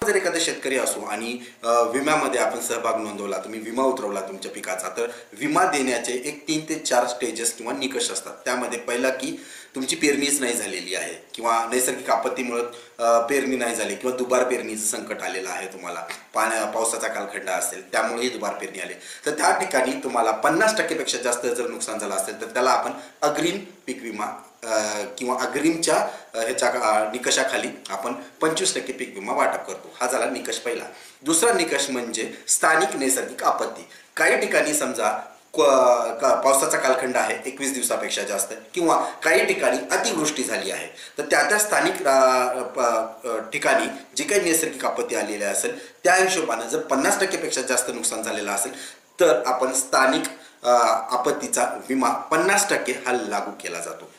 जर एखादा शेतकरी असो आणि विम्यामध्ये आपण सहभाग नोंदवला, तुम्ही विमा उतरवला तुमच्या पिकाचा, तर विमा देण्याचे एक 3 ते 4 स्टेजेस किंवा निकष असतात. त्यामध्ये पहिला की तुमची पेरणीच नाही झालेली आहे किंवा नैसर्गिक आपत्तीमुळे पेरणी नाही झाली किंवा दुबार पेरणीचं संकट आलेलं आहे, तुम्हाला पावसाचा कालखंड असेल त्यामुळेही दुबार पेरणी आली, तर त्या ठिकाणी तुम्हाला 50% पेक्षा जास्त जर नुकसान झालं असेल तर त्याला आपण अग्रिम पीक विमा किंवा अग्रिमच्या ह्याच्या निकषाखाली आपण 25% पीक विमा वाटप करतो. हा झाला निकष पहिला. दुसरा निकष म्हणजे स्थानिक नैसर्गिक आपत्ती. काही ठिकाणी समजा पावसाचा कालखंड आहे 21 दिवसापेक्षा जास्त किंवा काही ठिकाणी अतिवृष्टी झाली आहे, तर त्या स्थानिक ठिकाणी जी काही नैसर्गिक आपत्ती आलेली असेल त्या हिशोबाने जर 50% पेक्षा जास्त नुकसान झालेलं असेल तर आपण स्थानिक आपत्तीचा विमा 50% हा लागू केला जातो.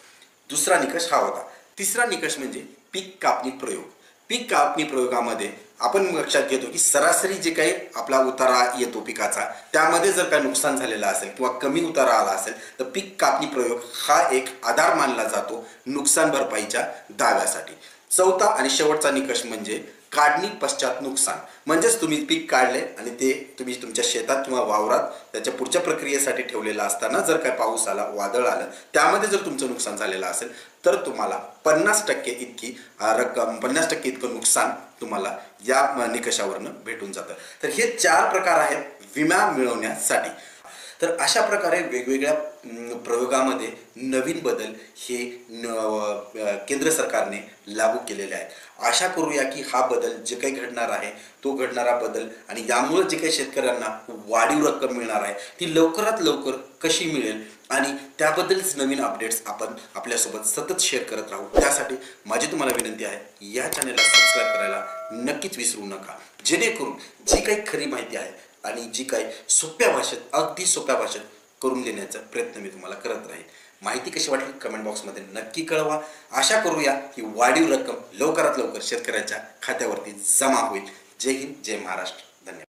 दुसरा निकष हा होता. तिसरा निकष म्हणजे पीक कापणी प्रयोग. पीक कापणी प्रयोगामध्ये आपण लक्षात घेतो की सरासरी जे काही आपला उतारा येतो पिकाचा, त्यामध्ये जर काही नुकसान झालेलं असेल किंवा कमी उतारा आला असेल तर पीक कापणी प्रयोग हा एक आधार मानला जातो नुकसान भरपाईच्या दाव्यासाठी. चौथा आणि शेवटचा निकष म्हणजे काढणी पश्चात नुकसान. म्हणजेच तुम्ही पीक काढले आणि ते तुम्ही तुमच्या शेतात किंवा वावरात त्याच्या पुढच्या प्रक्रियेसाठी ठेवलेलं असताना जर काय पाऊस आला, वादळ आलं, त्यामध्ये जर तुमचं नुकसान झालेलं असेल तर तुम्हाला 50% इतकी रक्कम, 50% इतकं नुकसान तुम्हाला या निकषावरनं भेटून जातं. तर हे 4 प्रकार आहेत विमा मिळवण्यासाठी. तर अशा प्रकारे वेगवेगळ्या प्रयोगामध्ये नवीन बदल हे केंद्र सरकारने लागू केलेले आहेत. आशा करूया की हा बदल जे काही घडणार आहे तो घडणारा बदल आणि यामुळे जे काही शेतकऱ्यांना वाढीव रक्कम मिळणार आहे ती लवकरात लवकर कशी मिळेल आणि त्याबद्दलच नवीन अपडेट्स आपण आपल्यासोबत सतत शेअर करत राहू. त्यासाठी माझी तुम्हाला विनंती आहे, या चॅनलला सबस्क्राईब करायला नक्कीच विसरू नका, जेणेकरून जी काही खरी माहिती आहे आणि जी काही सोप्या भाषेत, अगदी सोप्या भाषेत करून देण्याचा प्रयत्न मी तुम्हाला करत राहील. माहिती कशी वाटली कमेंट बॉक्समध्ये नक्की कळवा. आशा करूया की वाढीव रक्कम लवकरात लवकर शेतकऱ्याच्या खात्यावरती जमा होईल. जय हिंद, जय महाराष्ट्र. धन्यवाद.